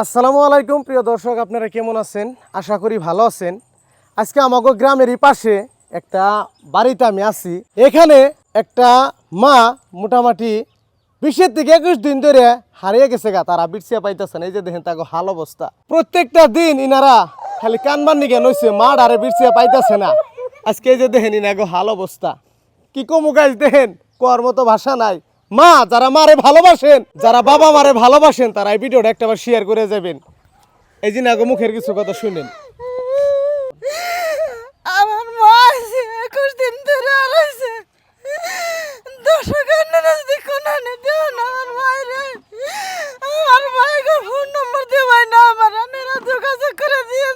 আসসালামু আলাইকুম প্রিয় দর্শক, আপনারা কেমন আছেন? আশা করি ভালো আছেন। আজকে আমাগো গ্রামেরই পাশে একটা বাড়িতে আমি আছি। এখানে একটা মা মোটামুটি 20 থেকে 21 দিন ধরে হারিয়ে গেছে গা, তারা বিরসিয়া পাইতেছেন। এই যে দেখেন তাকে হাল অবস্থা, প্রত্যেকটা দিন ইনারা খালি কানবার নিগে নইছে, মা ডারে বিরসিয়া পাইতেছে না। আজকে এই যে দেখেন ইনাগো হাল অবস্থা, কি কমু গাইজ দেখেন, কোয়ার মতো ভাষা নাই। মা যারা মারে ভালোবাসেন, যারা বাবা মারে ভালোবাসেন, তারা এই ভিডিওটা একটাবার শেয়ার করে যাবেন। এই যে নাগো মুখের কিছু কথা শুনেন। আমার মা আছে 21 দিন ধরে হারাইছে। দর্শক আপনারা যদি কোনানে দেন আমার মায়েরে, আমার মায়ের ফোন নম্বর দেওয়াই না, আমার আপনারা যোগাযোগ করে দিন।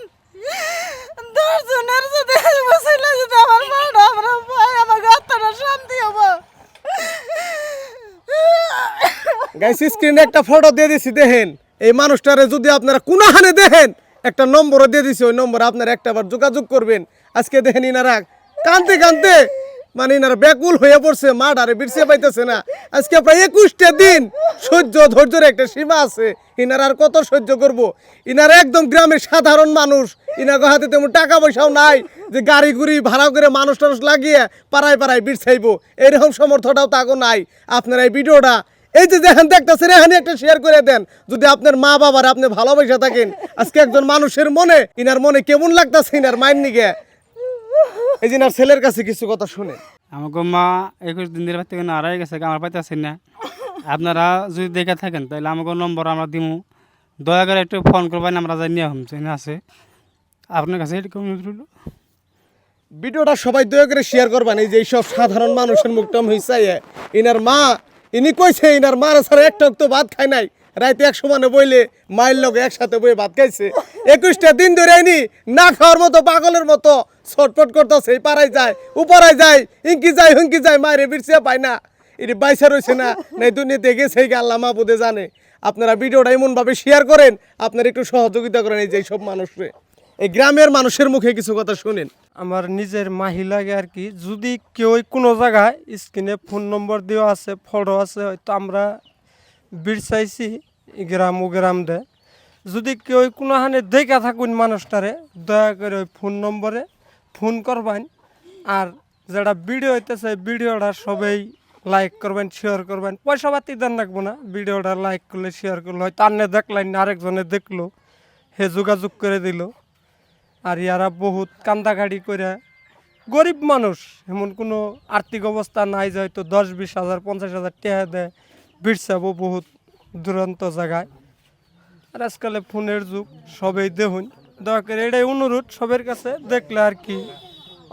10 জনের যদি বসাইলে যদি আমার মাটা আমরা পাই, আমার আত্মাটা শান্তি হবো। গাইস স্ক্রিনে একটা ফটো দিয়ে দিছি, দেখেন এই মানুষটারে যদি আপনারা কোনাহানে দেখেন, একটা নম্বরও দিয়ে দিছি, ওই নম্বরে আপনারা একটাবার যোগাযোগ করবেন। আজকে দেখেন ইনারা কানতে কানতে মানে ইনারা ব্যাকুল হয়ে পড়ছে, মা ডারে বিরসে পাইতেছে না। আজকে প্রায় 21টা দিন সহ্য ধৈর্যের একটা সীমা আছে, ইনারা আর কত সহ্য করব। ইনারা একদম গ্রামের সাধারণ মানুষ, ইনার হাতে তেমন টাকা পয়সাও নাই যে গাড়ি গুড়ি ভাড়া করে মানুষ টানুষ লাগিয়ে পাড়ায় পাড়ায় বিরসাইবো, এরকম সমর্থটাও তাকে নাই। আপনারা এই ভিডিওটা এই যে দেখেন দেখতেছেন, এখানে একটা শেয়ার করে দেন। যদি আপনার মা বাবার আপনি ভালোবাসা থাকেন, আজকে একজন মানুষের মনে, ইনার মনে কেমন লাগতেছে ইনার মায়ের নিগে, এই যে ইনার ছেলের কাছে কিছু কথা শুনে। আমাকে মা 21 দিন ধরে থেকে হারাই গেছে, আমার পাইতেছেন না। আপনারা যদি দেখে থাকেন তাহলে আমাকে নম্বর আমরা দিমু, দয়া করে একটু ফোন করবেন, আমরা যাই নিয়ে হম আছে আপনার কাছে। ভিডিওটা সবাই দয়া করে শেয়ার করবেন। এই যে এইসব সাধারণ মানুষের মুখটাম হয়েছে, ইনার মা ইনি কইছে ইনার মার ছাড়া একটা তো ভাত খায় নাই, রাইতে 1 সমানে বইলে মায়ের লগে একসাথে বই ভাত খাইছে। 21টা দিন ধরে ইনি না খাওয়ার মতো পাগলের মতো ছটফট করতেছে, পাড়ায় যায় উপরায় যায়, ইঙ্কি যায় হুঙ্কি যায়, মায়ের বিরসিয়া পায় না। এটি বাইসা রয়েছে না নাই দুনিয়াতে গেছে, আল্লাহ মাহবুদে জানে। আপনারা ভিডিওটা এমনভাবে শেয়ার করেন, আপনারা একটু সহযোগিতা করেন এই যে সব মানুষরে, এই গ্রামের মানুষের মুখে কিছু কথা শুনেন। আমার নিজের মাহি লাগে আর কি। যদি কেউ কোনো জায়গায় স্ক্রিনে ফোন নম্বর দেওয়া আছে, ফটো আছে, হয়তো আমরা বিরসাইছি গ্রাম ও গ্রাম দেয়। যদি কেউ কোনোখানে দেখা থাকুন মানুষটারে, দয়া করে ওই ফোন নম্বরে ফোন করবেন। আর যারা ভিডিও হইতেছে ভিডিওটা সবাই লাইক করবেন, শেয়ার করবেন। পয়সা পাতি দেন রাখবো না, ভিডিওটা লাইক করলে শেয়ার করলে হয়তো আন্নে দেখলেন না, আরেকজনে দেখলো, হে যোগাযোগ করে দিল। আর ইয়ারা বহুত কান্দাকাটি করে, গরিব মানুষ, এমন কোনো আর্থিক অবস্থা নাই যে হয়তো 10-20 হাজার 50 হাজার টাকা দেয় বিরসাবো বহুত দূরান্ত জায়গায়। আর আজকালে ফোনের যুগ, সবাই দেখুন। দয়া করে এটাই অনুরোধ সবের কাছে, দেখলে আর কি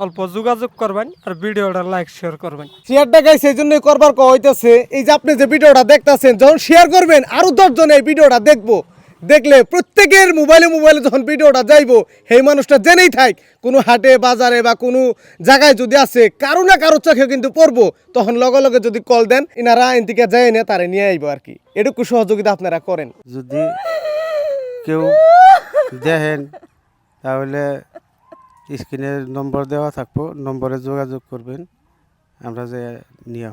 অল্প যোগাযোগ করবেন আর ভিডিওটা লাইক শেয়ার করবেন। শেয়ারটা গাইছে এই জন্যই করবার হইতেছে, এই যে আপনি যে ভিডিওটা দেখতেছেন, যখন শেয়ার করবেন আরো 10 জন এই ভিডিওটা দেখবো, দেখলে প্রত্যেকের মোবাইলে যখন ভিডিওটা যাইবো, সেই মানুষটা জেনেই থাক কোনো হাটে বাজারে বা কোনো জায়গায় যদি আছে, কারো না কারো চোখে কিন্তু পড়বো, তখন লগে লগে যদি কল দেন, ইনারা এনদিকে যায় না তারে নিয়ে আইবো আর কি। এটুকু সহযোগিতা আপনারা করেন। যদি কেউ দেখেন তাহলে স্ক্রিনের নম্বর দেওয়া থাকবো, নম্বরে যোগাযোগ করবেন, আমরা যে নিয়ে